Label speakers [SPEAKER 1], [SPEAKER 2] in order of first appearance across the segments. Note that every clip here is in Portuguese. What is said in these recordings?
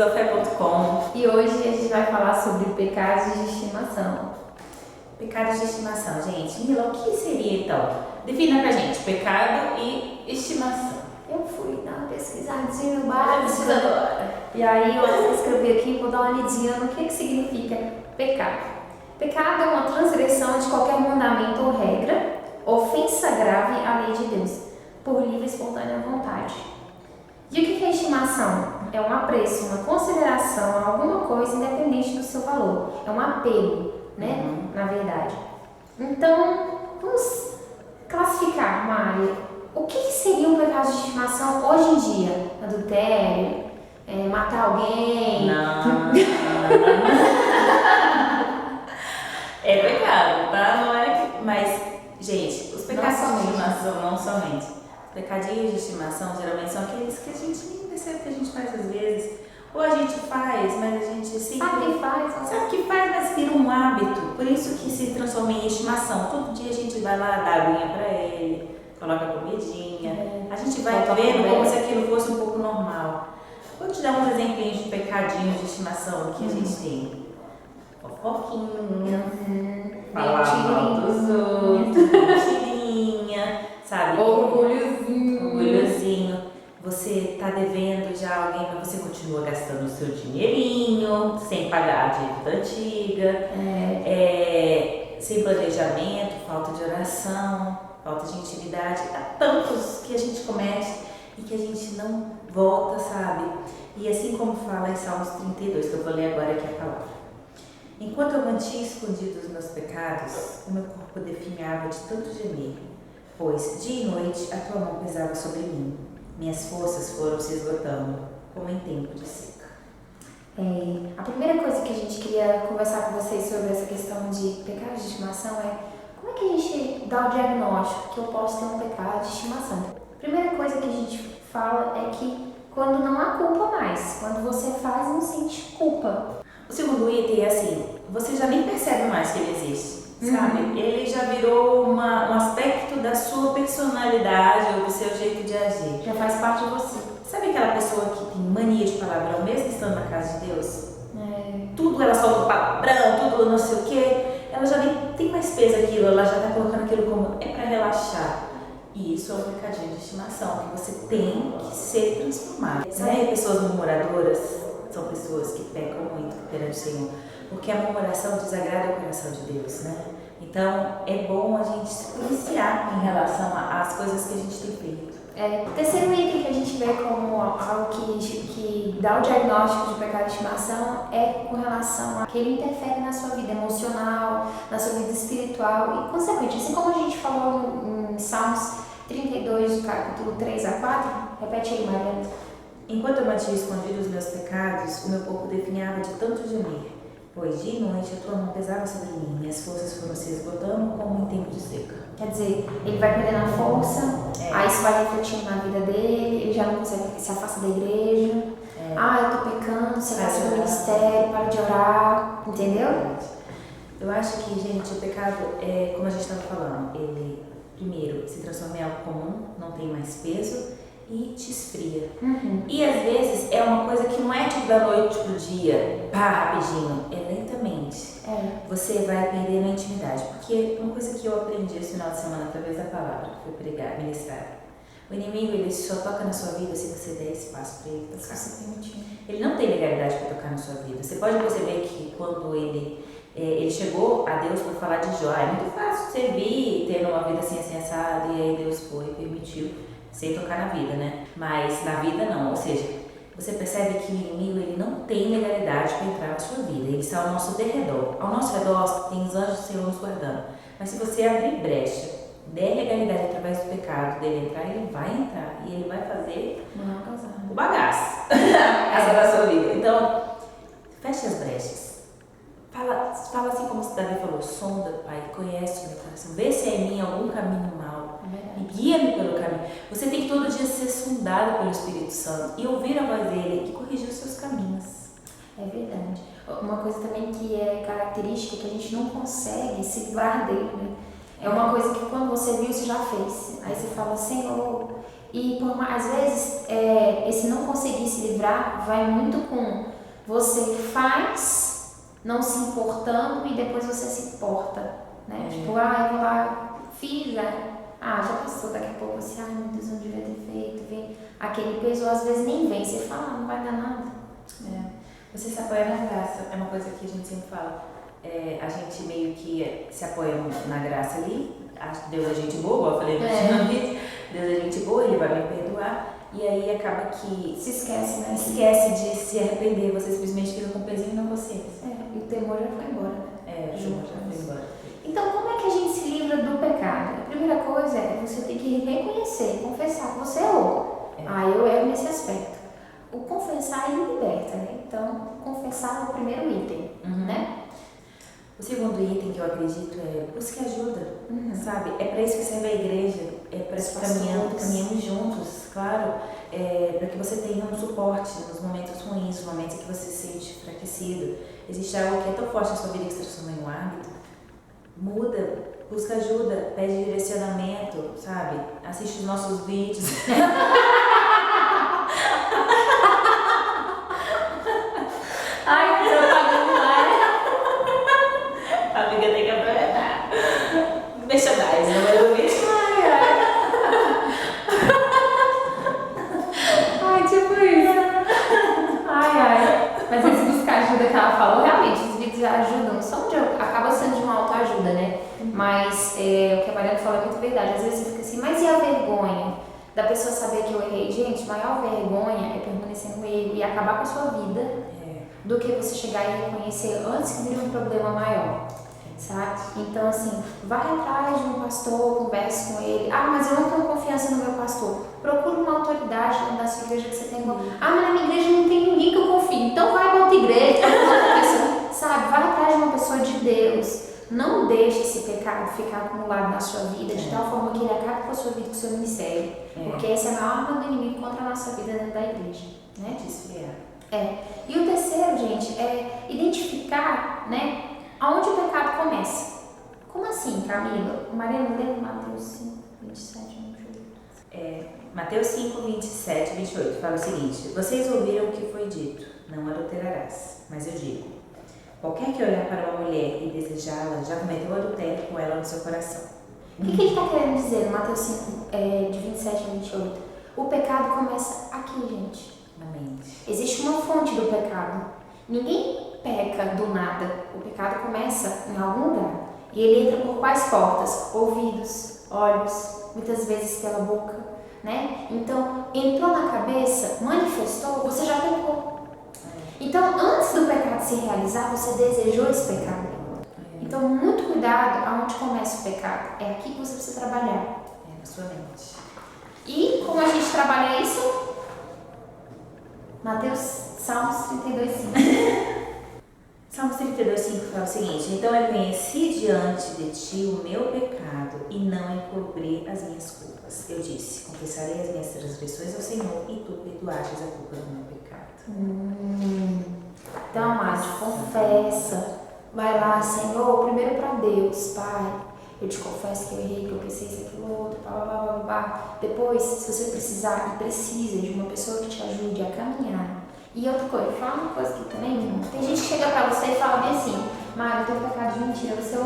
[SPEAKER 1] filosofia.com.
[SPEAKER 2] E hoje a gente vai falar sobre pecados de estimação.
[SPEAKER 1] Pecados de estimação, gente. Mila, o que seria então? Defina pra gente, pecado e estimação.
[SPEAKER 2] Eu fui dar uma pesquisadinha básica. E aí eu escrevi aqui, vou dar uma lidinha no que significa pecado. Pecado é uma transgressão de qualquer mandamento ou regra, ofensa grave à lei de Deus, por livre e espontânea vontade. E o que é estimação? É um apreço, uma consideração a alguma coisa independente do seu valor. É um apelo, né? Na verdade. Então, vamos classificar, Mari, o que seria um pecado de estimação hoje em dia? Adultério? Matar alguém?
[SPEAKER 1] Não. É pecado, tá? Não é que... Mas, gente, os pecados de estimação, não somente. Os pecadinhos de estimação geralmente são aqueles que a gente nem percebe que a gente faz às vezes. Ou a gente faz, mas a gente sempre...
[SPEAKER 2] Sabe que faz,
[SPEAKER 1] mas vira um hábito. Por isso que se transforma em estimação. Todo dia a gente vai lá dar aguinha pra ele, coloca comidinha. A gente vai vendo como se aquilo fosse um pouco normal. Vou te dar uns exemplinhos de pecadinhos de estimação que a gente tem. Fofoquinha, falar mal dos outros, mentirinha, sabe? Orgulhozinho. Você tá devendo já alguém, mas você continua gastando o seu dinheirinho, sem pagar a dívida antiga, sem planejamento, falta de oração, falta de intimidade. Há tantos que a gente comete e que a gente não volta, sabe? E assim como fala em Salmos 32, que eu vou ler agora aqui a palavra. Enquanto eu mantinha escondidos os meus pecados, o meu corpo definhava de tanto gemer, pois dia e noite a tua mão pesava sobre mim. Minhas forças foram se esgotando, como em tempo de seca.
[SPEAKER 2] A primeira coisa que a gente queria conversar com vocês sobre essa questão de pecado de estimação é como é que a gente dá o diagnóstico que eu posso ter um pecado de estimação. A primeira coisa que a gente fala é que quando não há culpa mais, quando você faz, não sente culpa.
[SPEAKER 1] O segundo item é assim, você já nem percebe mais que ele existe, sabe? Ele já virou um aspecto da sua personalidade ou do seu jeito de agir.
[SPEAKER 2] Já faz parte de você.
[SPEAKER 1] Sabe aquela pessoa que tem mania de palavrão, mesmo estando na casa de Deus? Tudo ela solta palavrão, tudo não sei o quê. Ela já nem tem mais peso aquilo, ela já tá colocando aquilo como é pra relaxar. E isso é um pecadinho de estimação, que você tem que ser transformado. Sabe, pessoas murmuradoras são pessoas que pecam muito perante o Senhor, porque a murmuração desagrada o coração de Deus, né? Então, é bom a gente se policiar em relação às coisas que a gente tem feito.
[SPEAKER 2] O terceiro item que a gente vê como algo que dá o diagnóstico de pecado de estimação é com relação a que ele interfere na sua vida emocional, na sua vida espiritual e, consequentemente, assim como a gente falou em Salmos 32, do capítulo 3 a 4, repete aí, Mariana.
[SPEAKER 1] Enquanto eu mantinha escondidos os meus pecados, o meu corpo definhava de tanto gemer, pois dia e noite a tua mão pesava sobre mim, minhas forças foram se esgotando como em tempo de seca.
[SPEAKER 2] Quer dizer, ele vai perdendo a força, aí isso vai refletindo na vida dele, ele já não consegue, se afasta da igreja. Eu tô pecando, você faz seu ministério, para de orar, entendeu?
[SPEAKER 1] Eu acho que, gente, o pecado é, como a gente estava falando, ele primeiro se transforma em algo comum, não tem mais peso e te esfria. E às vezes é uma coisa que não é tipo da noite pro dia, rapidinho, é lentamente. Você vai perdendo a intimidade, porque uma coisa que eu aprendi esse final de semana através da palavra que fui pregar, ministrar. O inimigo, ele só toca na sua vida se você der espaço para ele tocar. Ele não tem legalidade para tocar na sua vida. Você pode perceber que quando ele chegou a Deus por falar de Jó, é muito fácil servir, tendo uma vida assim assada, e aí Deus foi e permitiu sem tocar na vida, né? Mas na vida não, ou seja, você percebe que o inimigo, ele não tem legalidade para entrar na sua vida, ele está ao nosso derredor. Ao nosso redor tem os anjos do Senhor nos guardando, mas se você abrir brecha, der legalidade através do pecado dele entrar, ele vai entrar e ele vai fazer o bagaço essa da sua vida. Então, feche as brechas. Fala assim como o Davi falou, sonda, Pai, conhece o meu coração, vê se é em mim algum caminho mau, e guia-me pelo caminho. Você tem que todo dia ser sondado pelo Espírito Santo e ouvir a voz dele e corrigir os seus caminhos.
[SPEAKER 2] É verdade. Uma coisa também que é característica que a gente não consegue se livrar dele, né? É uma coisa que quando você viu, você já fez. Aí você fala, Senhor, e às vezes esse não conseguir se livrar vai muito com você faz não se importando e depois você se importa, né? Tipo, eu vou lá, fiz, né? Já passou, daqui a pouco você, meu Deus, eu não devia ter feito, vem aquele peso, às vezes nem vem, você fala, não vai dar nada.
[SPEAKER 1] Você se apoia na graça, é uma coisa que a gente sempre fala. A gente meio que se apoia na graça ali, Deus é gente boa, eu falei Deus é gente boa, Ele vai me perdoar, e aí acaba que
[SPEAKER 2] se esquece, né?
[SPEAKER 1] Esquece de se arrepender, você simplesmente fica com o pezinho e não você.
[SPEAKER 2] E o temor já foi embora, né?
[SPEAKER 1] O temor já foi embora.
[SPEAKER 2] Então, como é que a gente se livra do pecado? A primeira coisa é você tem que reconhecer, confessar que você errou. Eu erro nesse aspecto. O confessar, ele liberta, né? Então, confessar é o primeiro item, né?
[SPEAKER 1] O segundo item que eu acredito é busque ajuda, sabe? É para isso que serve a igreja, é para que caminhamos juntos, claro, para que você tenha um suporte nos momentos ruins, nos momentos em que você se sente enfraquecido. Existe algo que é tão forte na sua vida que se transforma em um hábito. Muda, busca ajuda, pede direcionamento, sabe? Assiste os nossos vídeos.
[SPEAKER 2] Ai, que propaganda lá.
[SPEAKER 1] A amiga tem que aproveitar. Merchandise, não é do vídeo.
[SPEAKER 2] Tipo isso. Mas esse buscar ajuda que ela falou, realmente, os vídeos ajudam, acaba sendo de uma autoajuda, né? Mas o que a Mariana falou é muito verdade. Às vezes você fica assim, mas e a vergonha da pessoa saber que eu errei? Gente, a maior vergonha é permanecer no erro e acabar com a sua vida do que você chegar e reconhecer antes que vire um problema maior, sabe? Então, assim, vai atrás de um pastor, converse com ele. Mas eu não tenho confiança no meu pastor. Procure uma autoridade dentro da sua igreja que você tem. Mas na minha igreja não tem ninguém que eu confie. Então vai para outra igreja, vai para outra pessoa, sabe? Vai atrás de uma pessoa de Deus. Não deixe esse pecado ficar acumulado na sua vida de tal forma que ele acabe com a sua vida, com o seu ministério. Porque essa é a maior arma do inimigo contra a nossa vida dentro da igreja, né?
[SPEAKER 1] Desfriar.
[SPEAKER 2] E o terceiro, gente, é identificar, né, aonde o pecado começa. Como assim, Camila? Mariana, lê Mateus 5, 27, 28.
[SPEAKER 1] Mateus 5, 27 e 28 fala o seguinte: vocês ouviram o que foi dito, não adulterarás, mas eu digo, qualquer que olhar para uma mulher e desejá-la, já cometeu adultério com ela no seu coração.
[SPEAKER 2] O que ele está querendo dizer no Mateus 5, de 27 a 28? O pecado começa aqui, gente.
[SPEAKER 1] Na mente.
[SPEAKER 2] Existe uma fonte do pecado. Ninguém peca do nada. O pecado começa em algum lugar. E ele entra por quais portas? Ouvidos, olhos, muitas vezes pela boca, né? Então, entrou na cabeça, manifestou, você já pecou. Então, antes do pecado se realizar, você desejou esse pecado. Então, muito cuidado aonde começa o pecado. É aqui que você precisa trabalhar.
[SPEAKER 1] Na sua mente.
[SPEAKER 2] E como a gente trabalha isso? Salmos 32:5.
[SPEAKER 1] Salmos 32:5 fala o seguinte: então eu conheci diante de ti o meu pecado e não encobri as minhas culpas. Eu disse, confessarei as minhas transgressões ao Senhor e tu perdoaste a culpa do meu pecado.
[SPEAKER 2] Então, amado, confessa. Vai lá, Senhor, primeiro para Deus, Pai. Eu te confesso que eu errei, que eu pensei isso, aquilo, outro, blá. Depois, se você precisar e precisa de uma pessoa que te ajude a caminhar. E outra coisa, fala uma coisa aqui também, irmão. Tem gente que chega pra você e fala bem assim, Mário, eu tenho pecado de mentira, você, oi,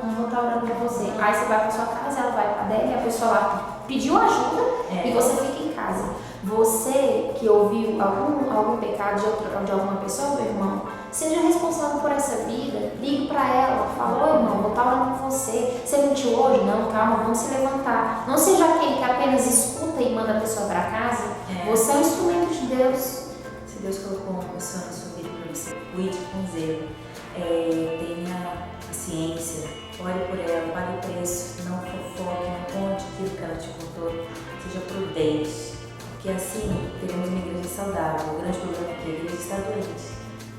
[SPEAKER 2] não vou estar orando por você. Aí você vai pra sua casa, ela vai pra dela e a pessoa lá pediu ajuda e você fica em casa. Você que ouviu algum pecado de alguma pessoa, meu irmão, seja responsável por essa vida, ligue pra ela, fala, oi irmão, vou estar orando por você. Você mentiu hoje? Não, calma, vamos se levantar. Não seja aquele que apenas escuta e manda a pessoa pra casa. Você é um instrumento de Deus.
[SPEAKER 1] Se Deus colocou uma pessoa na sua vida para você, cuide com zelo, tenha paciência, ore por ela, pague o preço, não fofoque, não conte aquilo que ela te contou, seja prudente, porque assim teremos uma igreja saudável. O grande problema é que a igreja está doente,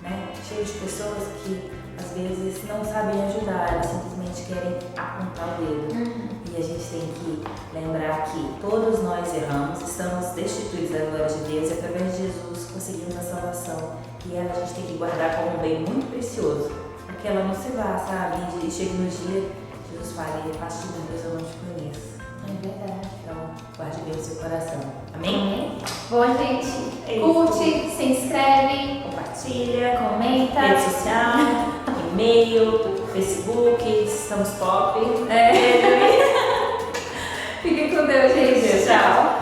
[SPEAKER 1] né? Cheia de pessoas que às vezes não sabem ajudar, elas simplesmente querem apontar o dedo. E a gente tem que lembrar que todos nós erramos, estamos destituídos da glória de Deus e através de Jesus conseguimos a salvação. E ela a gente tem que guardar como um bem muito precioso, para que ela não se vá, sabe? E chegue no dia, Jesus fale, passe de mim, Deus, eu não te conheço.
[SPEAKER 2] É verdade.
[SPEAKER 1] Então, guarde bem o seu coração. Amém?
[SPEAKER 2] Bom, gente, curte, se inscreve,
[SPEAKER 1] Compartilhe. compartilha,
[SPEAKER 2] comenta,
[SPEAKER 1] rede social, e-mail, Facebook, estamos pop.
[SPEAKER 2] Fiquem com Deus, gente.
[SPEAKER 1] Tchau.